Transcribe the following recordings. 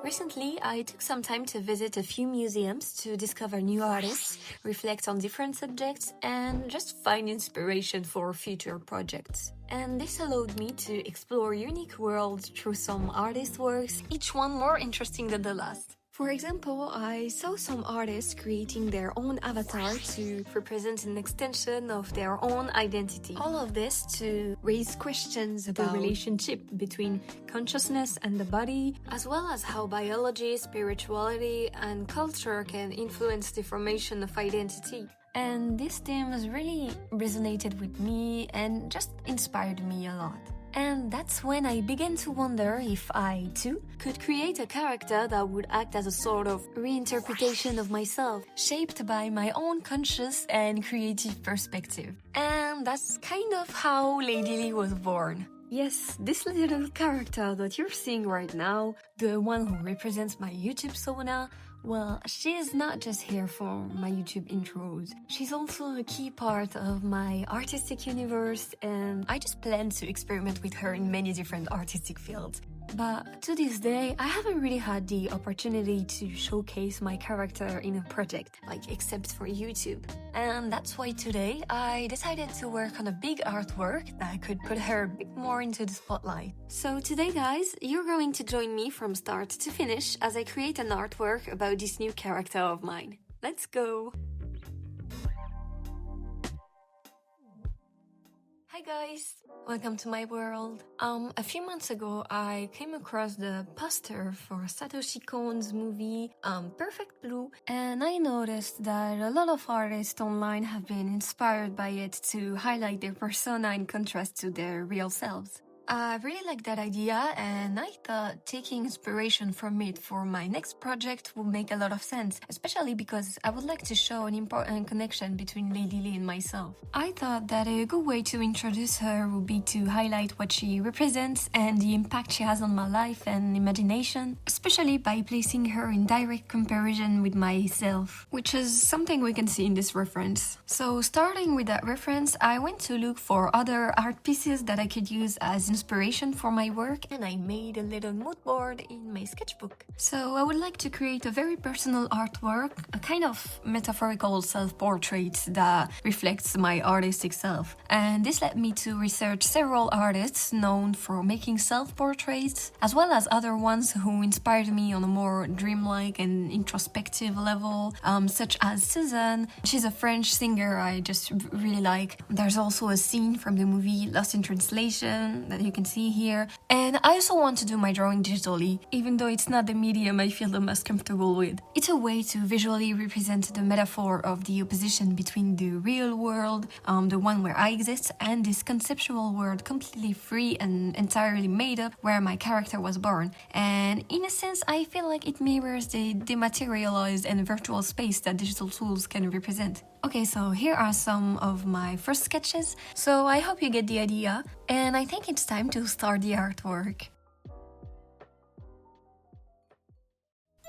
Recently, I took some time to visit a few museums to discover new artists, reflect on different subjects, and just find inspiration for future projects. And this allowed me to explore unique worlds through some artists' works, each one more interesting than the last. For example, I saw some artists creating their own avatar to represent an extension of their own identity. All of this to raise questions about the relationship between consciousness and the body, as well as how biology, spirituality, and culture can influence the formation of identity. And these themes really resonated with me and just inspired me a lot. And that's when I began to wonder if I, too, could create a character that would act as a sort of reinterpretation of myself, shaped by my own conscious and creative perspective. And that's kind of how Lady Lee was born. Yes, this little character that you're seeing right now, the one who represents my YouTube persona, well, she is not just here for my YouTube intros. She's also a key part of my artistic universe, and I just plan to experiment with her in many different artistic fields. But to this day, I haven't really had the opportunity to showcase my character in a project, except for YouTube. And that's why today I decided to work on a big artwork that could put her a bit more into the spotlight. So today, guys, you're going to join me from start to finish as I create an artwork about this new character of mine. Let's go! Hi guys! Welcome to my world. A few months ago, I came across the poster for Satoshi Kon's movie, Perfect Blue, and I noticed that a lot of artists online have been inspired by it to highlight their persona in contrast to their real selves. I really like that idea, and I thought taking inspiration from it for my next project would make a lot of sense, especially because I would like to show an important connection between Lady Lee and myself. I thought that a good way to introduce her would be to highlight what she represents and the impact she has on my life and imagination, especially by placing her in direct comparison with myself, which is something we can see in this reference. So starting with that reference, I went to look for other art pieces that I could use as inspiration for my work, and I made a little mood board in my sketchbook. So I would like to create a very personal artwork, a kind of metaphorical self-portrait that reflects my artistic self. And this led me to research several artists known for making self-portraits, as well as other ones who inspired me on a more dreamlike and introspective level, such as Suzanne. She's a French singer I just really like. There's also a scene from the movie Lost in Translation that you can see here. And I also want to do my drawing digitally, even though it's not the medium I feel the most comfortable with. It's a way to visually represent the metaphor of the opposition between the real world, the one where I exist, and this conceptual world completely free and entirely made up where my character was born. And in a sense, I feel like it mirrors the dematerialized and virtual space that digital tools can represent. Okay, so here are some of my first sketches, so I hope you get the idea, and I think it's time to start the artwork.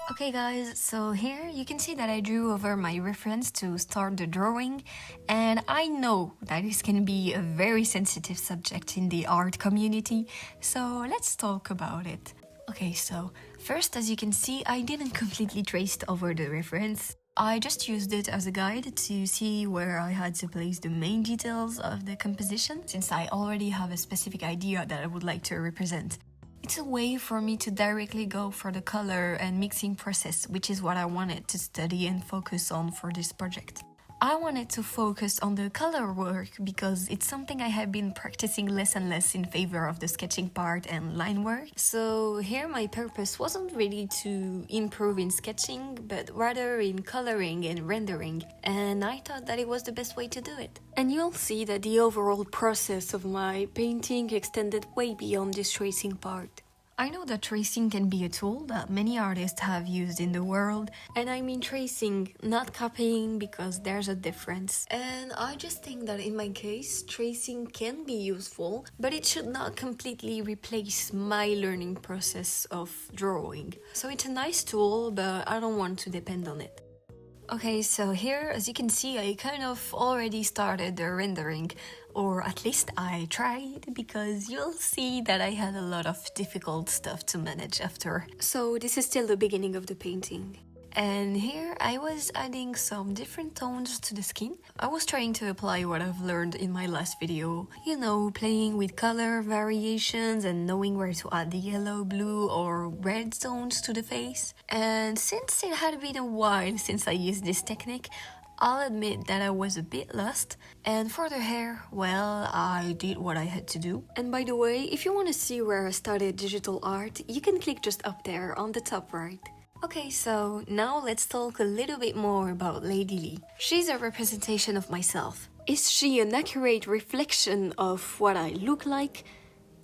Okay guys, so here you can see that I drew over my reference to start the drawing, and I know that this can be a very sensitive subject in the art community, so let's talk about it. Okay, so first, as you can see, I didn't completely trace over the reference. I just used it as a guide to see where I had to place the main details of the composition, since I already have a specific idea that I would like to represent. It's a way for me to directly go for the color and mixing process, which is what I wanted to study and focus on for this project. I wanted to focus on the color work because it's something I have been practicing less and less in favor of the sketching part and line work. So here my purpose wasn't really to improve in sketching, but rather in coloring and rendering, and I thought that it was the best way to do it. And you'll see that the overall process of my painting extended way beyond this tracing part. I know that tracing can be a tool that many artists have used in the world, and I mean tracing, not copying, because there's a difference. And I just think that in my case, tracing can be useful, but it should not completely replace my learning process of drawing. So it's a nice tool, but I don't want to depend on it. Okay, so here, as you can see, I kind of already started the rendering, or at least I tried, because you'll see that I had a lot of difficult stuff to manage after. So this is still the beginning of the painting. And here I was adding some different tones to the skin. I was trying to apply what I've learned in my last video. You know, playing with color variations and knowing where to add the yellow, blue or red tones to the face. And since it had been a while since I used this technique, I'll admit that I was a bit lost, and for the hair, well, I did what I had to do. And by the way, if you want to see where I started digital art, you can click just up there on the top right. Okay, so now let's talk a little bit more about Lady Lee. She's a representation of myself. Is she an accurate reflection of what I look like?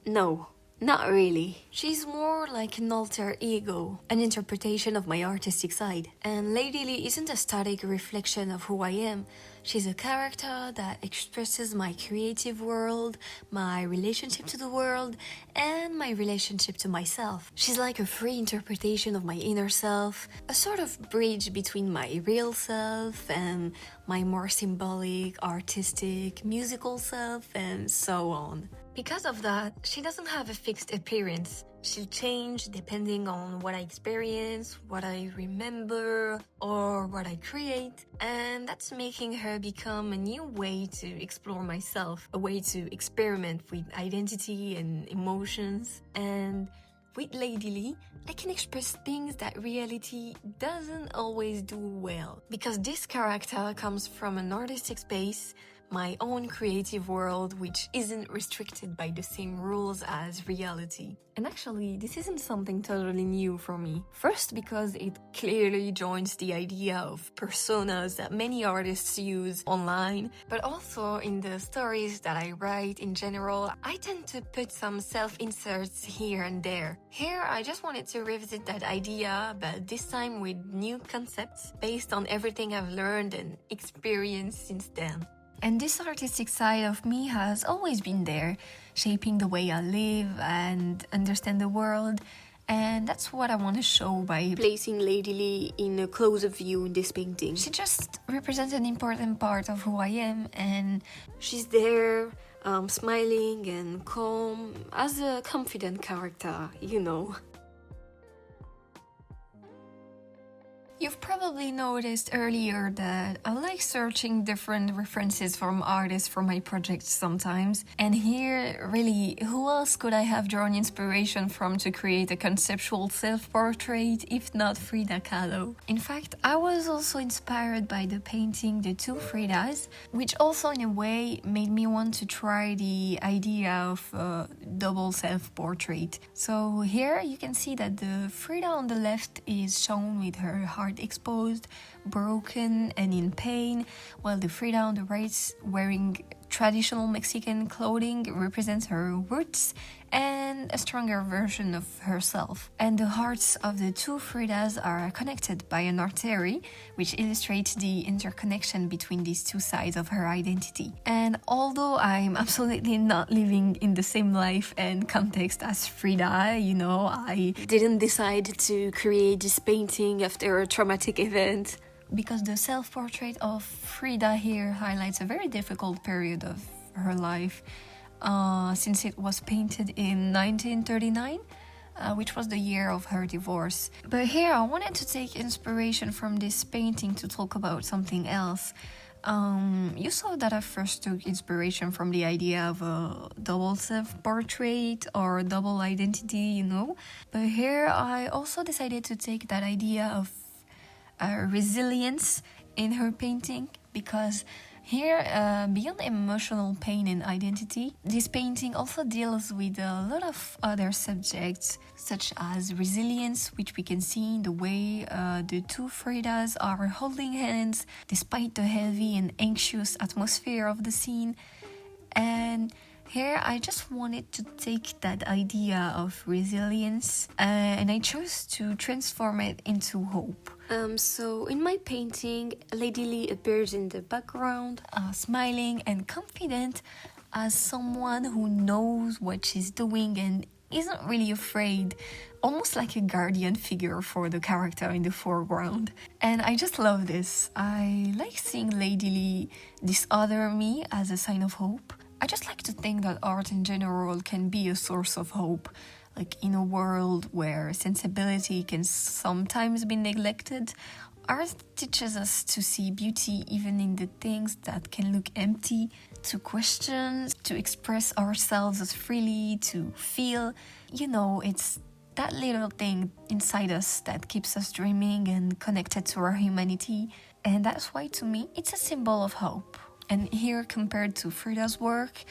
No, not really. She's more like an alter ego, an interpretation of my artistic side. And Lady Lee isn't a static reflection of who I am. She's a character that expresses my creative world, my relationship to the world, and my relationship to myself. She's like a free interpretation of my inner self, a sort of bridge between my real self and my more symbolic, artistic, musical self, and so on. Because of that, she doesn't have a fixed appearance. She'll change depending on what I experience, what I remember, or what I create. And that's making her become a new way to explore myself, a way to experiment with identity and emotions. And with Lady Lee, I can express things that reality doesn't always do well. Because this character comes from an artistic space, my own creative world, which isn't restricted by the same rules as reality. And actually, this isn't something totally new for me. First, because it clearly joins the idea of personas that many artists use online, but also in the stories that I write in general, I tend to put some self-inserts here and there. Here, I just wanted to revisit that idea, but this time with new concepts based on everything I've learned and experienced since then. And this artistic side of me has always been there, shaping the way I live and understand the world. And that's what I want to show by placing Lady Lee in a closer view in this painting. She just represents an important part of who I am, and she's there, smiling and calm, as a confident character, you know. You've probably noticed earlier that I like searching different references from artists for my projects sometimes. And here, really, who else could I have drawn inspiration from to create a conceptual self-portrait if not Frida Kahlo? In fact, I was also inspired by the painting The Two Fridas, which also in a way made me want to try the idea of a double self-portrait. So here you can see that the Frida on the left is shown with her heart exposed, broken and in pain, while the Frida on the right, wearing traditional Mexican clothing, represents her roots and a stronger version of herself. And the hearts of the two Fridas are connected by an artery, which illustrates the interconnection between these two sides of her identity. And although I'm absolutely not living in the same life and context as Frida, you know, I didn't decide to create this painting after a traumatic event, because the self-portrait of Frida here highlights a very difficult period of her life, since it was painted in 1939, which was the year of her divorce. But here I wanted to take inspiration from this painting to talk about something else. You saw that I first took inspiration from the idea of a double self-portrait or double identity, you know. But here I also decided to take that idea of resilience in her painting, because here, beyond emotional pain and identity, this painting also deals with a lot of other subjects, such as resilience, which we can see in the way the two Fridas are holding hands despite the heavy and anxious atmosphere of the scene. And here I just wanted to take that idea of resilience and I chose to transform it into hope. So in my painting, Lady Lee appears in the background, smiling and confident as someone who knows what she's doing and isn't really afraid almost like a guardian figure for the character in the foreground. And I just love this. I like seeing Lady Lee, this other me, as a sign of hope. I just like to think that art in general can be a source of hope, like in a world where sensibility can sometimes be neglected. Art teaches us to see beauty even in the things that can look empty, to question, to express ourselves as freely, to feel. You know, it's that little thing inside us that keeps us dreaming and connected to our humanity. And that's why, to me, it's a symbol of hope. And here, compared to Frida's work,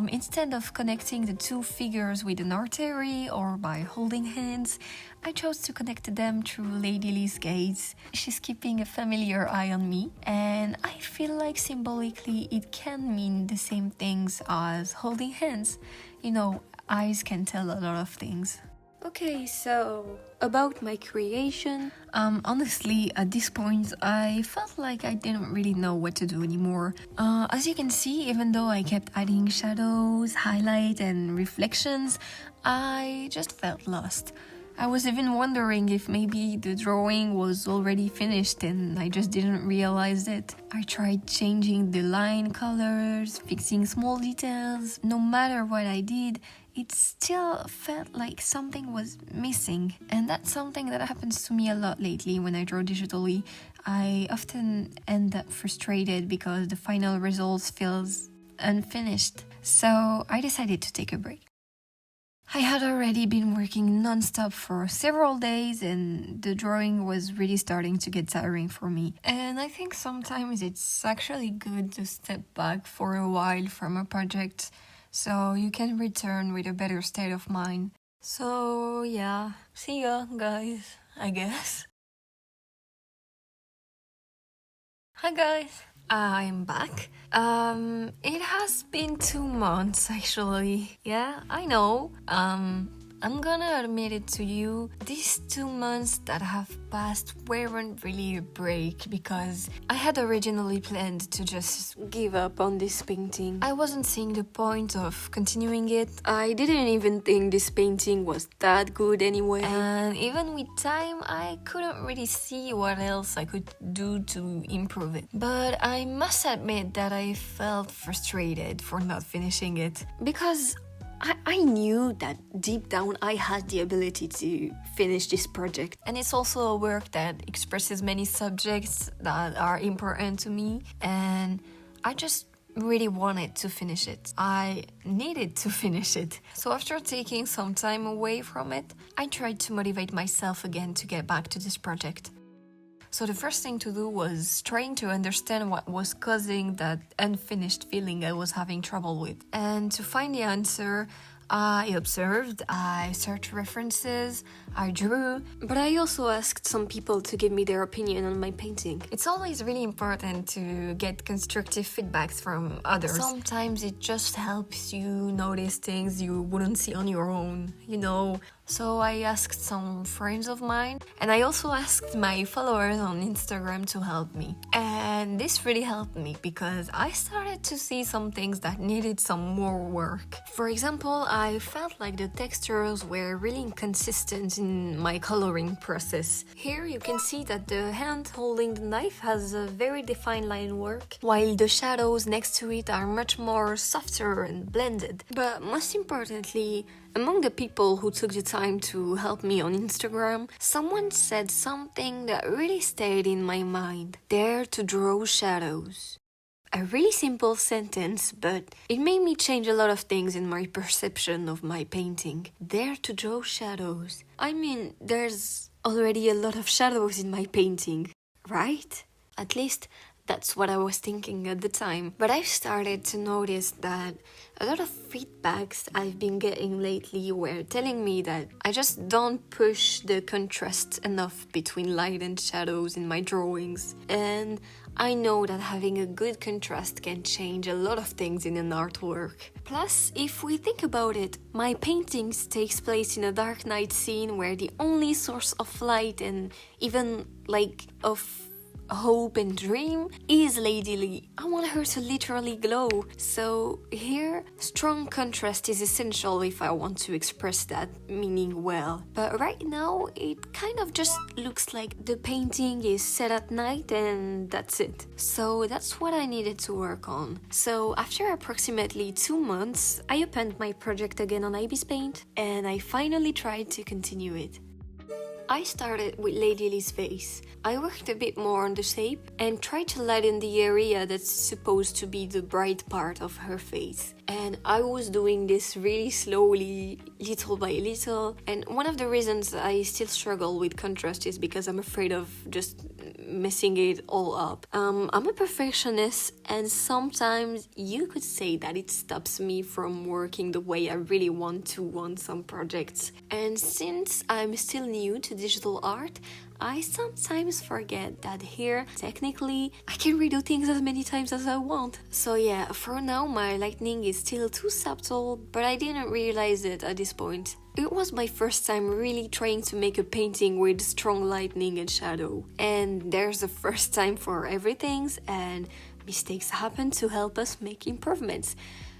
instead of connecting the two figures with an artery or by holding hands, I chose to connect them through Lady Lee's gaze. She's keeping a familiar eye on me, and I feel like symbolically it can mean the same things as holding hands. You know, eyes can tell a lot of things. Okay, so about my creation, honestly, at this point, I felt like I didn't really know what to do anymore. As you can see, even though I kept adding shadows, highlight, and reflections, I just felt lost. I was even wondering if maybe the drawing was already finished and I just didn't realize it. I tried changing the line colors, fixing small details. No matter what I did, it still felt like something was missing. And that's something that happens to me a lot lately when I draw digitally. I often end up frustrated because the final results feels unfinished. So I decided to take a break. I had already been working non-stop for several days and the drawing was really starting to get tiring for me. And I think sometimes it's actually good to step back for a while from a project so you can return with a better state of mind. So yeah, see ya guys, I guess. Hi guys, I'm back. It has been 2 months actually. Yeah, I know. I'm gonna admit it to you, these 2 months that have passed weren't really a break because I had originally planned to just give up on this painting. I wasn't seeing the point of continuing it. I didn't even think this painting was that good anyway. And even with time, I couldn't really see what else I could do to improve it. But I must admit that I felt frustrated for not finishing it because I knew that deep down I had the ability to finish this project. And it's also a work that expresses many subjects that are important to me. And I just really wanted to finish it. I needed to finish it. So after taking some time away from it, I tried to motivate myself again to get back to this project. So the first thing to do was trying to understand what was causing that unfinished feeling I was having trouble with. And to find the answer, I observed, I searched references, I drew, but I also asked some people to give me their opinion on my painting. It's always really important to get constructive feedbacks from others. Sometimes it just helps you notice things you wouldn't see on your own, you know. So I asked some friends of mine, and I also asked my followers on Instagram to help me. And this really helped me because I started to see some things that needed some more work. For example, I felt like the textures were really inconsistent in my coloring process. Here you can see that the hand holding the knife has a very defined line work, while the shadows next to it are much more softer and blended. But most importantly, among the people who took the time to help me on Instagram, someone said something that really stayed in my mind. Dare to draw shadows. A really simple sentence, but it made me change a lot of things in my perception of my painting. Dare to draw shadows. I mean, there's already a lot of shadows in my painting, right? At least that's what I was thinking at the time. But I've started to notice that a lot of feedbacks I've been getting lately were telling me that I just don't push the contrast enough between light and shadows in my drawings. And I know that having a good contrast can change a lot of things in an artwork. Plus, if we think about it, my paintings takes place in a dark night scene where the only source of light and even of hope and dream is Lady Lee. I want her to literally glow. So here, strong contrast is essential if I want to express that meaning well. But right now, it kind of just looks like the painting is set at night and that's it. So that's what I needed to work on. So after approximately 2 months, I opened my project again on Ibis Paint and I finally tried to continue it. I started with Lady Lee's face. I worked a bit more on the shape and tried to lighten the area that's supposed to be the bright part of her face. And I was doing this really slowly, little by little. And one of the reasons I still struggle with contrast is because I'm afraid of just messing it all up. I'm a perfectionist and sometimes you could say that it stops me from working the way I really want to on some projects. And since I'm still new to digital art, I sometimes forget that here, technically, I can redo things as many times as I want. So yeah, for now my lighting is still too subtle, but I didn't realize it at this point. It was my first time really trying to make a painting with strong lighting and shadow. And there's a first time for everything, and mistakes happen to help us make improvements.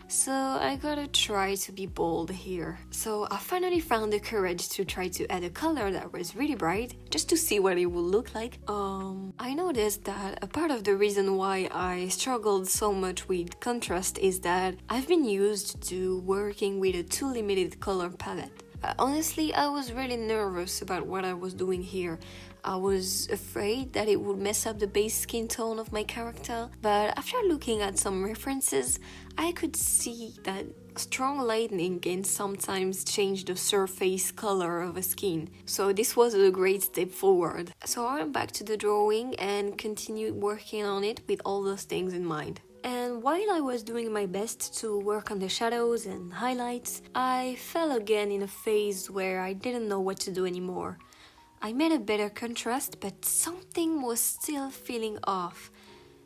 So I gotta try to be bold here. So I finally found the courage to try to add a color that was really bright, just to see what it would look like. I noticed that a part of the reason why I struggled so much with contrast is that I've been used to working with a too limited color palette. Honestly, I was really nervous about what I was doing here. I was afraid that it would mess up the base skin tone of my character, but after looking at some references, I could see that strong lighting can sometimes change the surface color of a skin. So this was a great step forward. So I went back to the drawing and continued working on it with all those things in mind. And while I was doing my best to work on the shadows and highlights, I fell again in a phase where I didn't know what to do anymore. I made a better contrast, but something was still feeling off.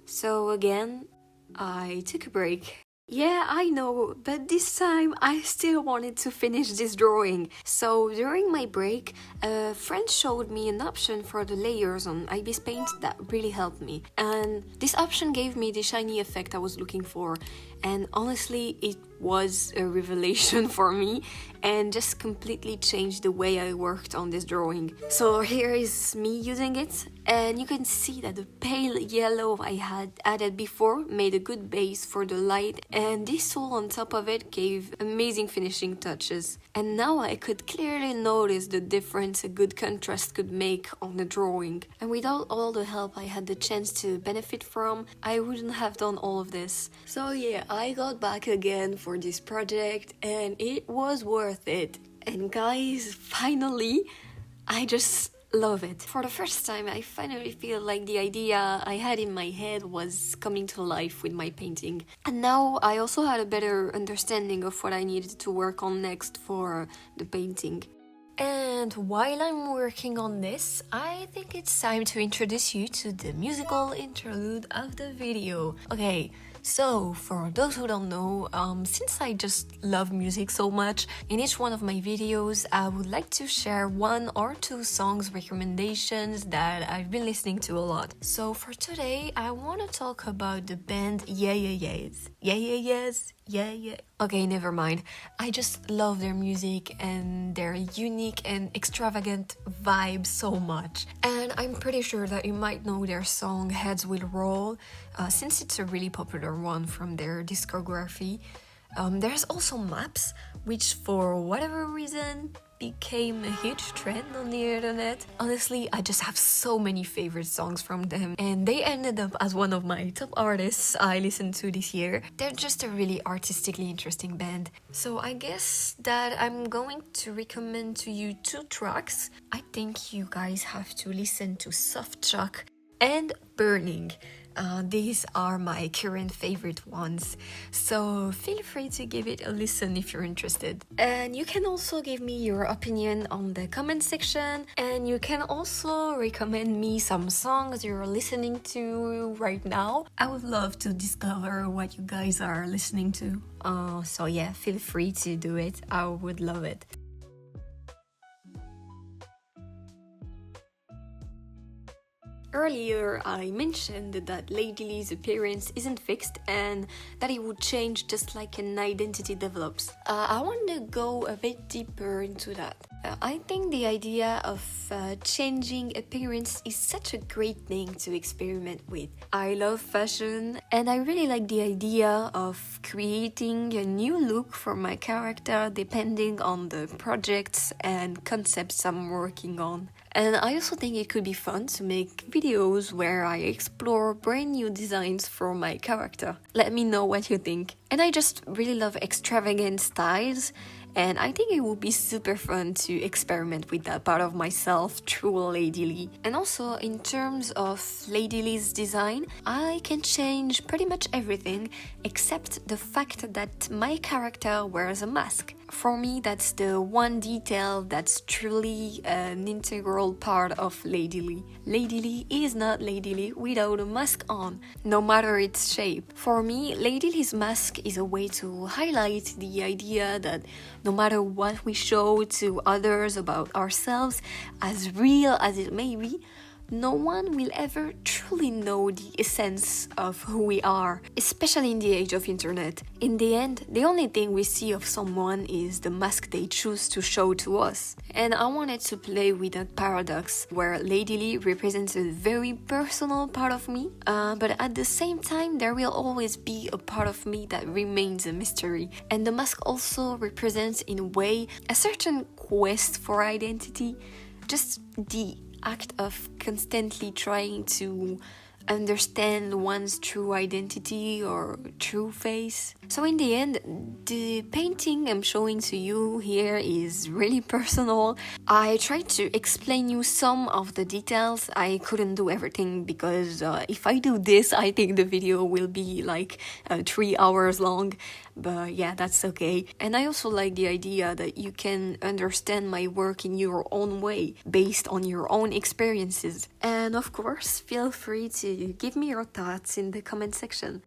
So again, I took a break. Yeah, I know, but this time I still wanted to finish this drawing. So during my break, a friend showed me an option for the layers on Ibis Paint that really helped me. And this option gave me the shiny effect I was looking for. And honestly, it was a revelation for me and just completely changed the way I worked on this drawing. So here is me using it, and you can see that the pale yellow I had added before made a good base for the light, and this tool on top of it gave amazing finishing touches. And now I could clearly notice the difference a good contrast could make on the drawing. And without all the help I had the chance to benefit from, I wouldn't have done all of this. So yeah, I got back again for this project and it was worth it. And guys, finally, I just love it. For the first time, I finally feel like the idea I had in my head was coming to life with my painting. And now I also had a better understanding of what I needed to work on next for the painting. And while I'm working on this, I think it's time to introduce you to the musical interlude of the video. Okay, so for those who don't know, since I just love music so much, in each one of my videos I would like to share 1 or 2 songs recommendations that I've been listening to a lot. So for today, I want to talk about the band Yeah Yeah Yeahs. Yeah Yeah Yeahs? Yeah, yeah. Okay, never mind. I just love their music and their unique and extravagant vibe so much. And I'm pretty sure that you might know their song Heads Will Roll, since it's a really popular one from their discography. There's also Maps, which for whatever reason became a huge trend on the internet. Honestly, I just have so many favorite songs from them, and they ended up as one of my top artists I listened to this year. They're just a really artistically interesting band. So I guess that I'm going to recommend to you 2 tracks. I think you guys have to listen to Soft Shock and Burning. These are my current favorite ones, so feel free to give it a listen if you're interested. And you can also give me your opinion on the comment section, and you can also recommend me some songs you're listening to right now. I would love to discover what you guys are listening to. So yeah, feel free to do it. I would love it. Earlier, I mentioned that Lady Lee's appearance isn't fixed and that it would change just like an identity develops. I want to go a bit deeper into that. I think the idea of changing appearance is such a great thing to experiment with. I love fashion and I really like the idea of creating a new look for my character depending on the projects and concepts I'm working on. And I also think it could be fun to make videos where I explore brand new designs for my character. Let me know what you think. And I just really love extravagant styles, and I think it would be super fun to experiment with that part of myself through Lady Lee. And also, in terms of Lady Lee's design, I can change pretty much everything except the fact that my character wears a mask. For me, that's the one detail that's truly an integral part of Lady Lee. Lady Lee is not Lady Lee without a mask on, no matter its shape. For me, Lady Lee's mask is a way to highlight the idea that no matter what we show to others about ourselves, as real as it may be, no one will ever truly know the essence of who we are, especially in the age of internet. In the end, the only thing we see of someone is the mask they choose to show to us. And I wanted to play with that paradox where Lady Lee represents a very personal part of me, but at the same time there will always be a part of me that remains a mystery. And the mask also represents in a way a certain quest for identity, just the act of constantly trying to understand one's true identity or true face. So in the end, the painting I'm showing to you here is really personal. I tried to explain you some of the details. I couldn't do everything because if I do this, I think the video will be like 3 hours long. But yeah, that's okay. And I also like the idea that you can understand my work in your own way, based on your own experiences. And of course, feel free to give me your thoughts in the comment section.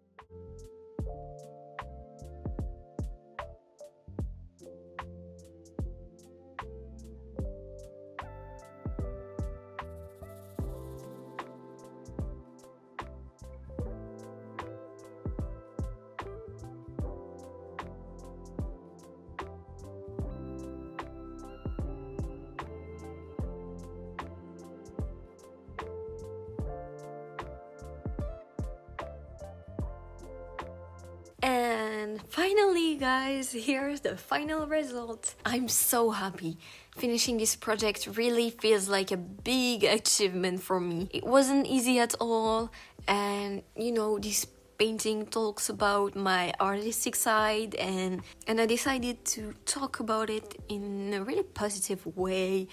And finally, guys, here's the final result. I'm so happy. Finishing this project really feels like a big achievement for me. It wasn't easy at all, and you know, this painting talks about my artistic side, and I decided to talk about it in a really positive way,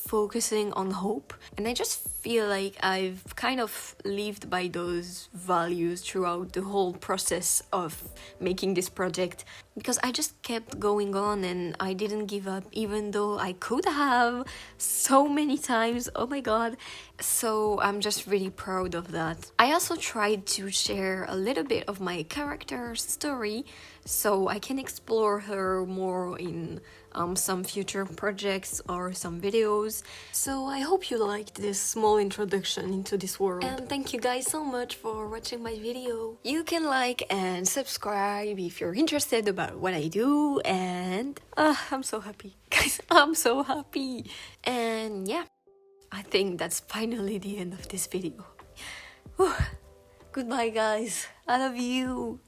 focusing on hope. And I just feel like I've kind of lived by those values throughout the whole process of making this project, because I just kept going on and I didn't give up, even though I could have so many times. Oh my god. So I'm just really proud of that. I also tried to share a little bit of my character's story so I can explore her more in some future projects or some videos. So I hope you liked this small introduction into this world. And thank you guys so much for watching my video. You can like and subscribe if you're interested about what I do, and I'm so happy. Guys, I'm so happy. And yeah, I think that's finally the end of this video. Goodbye guys, I love you.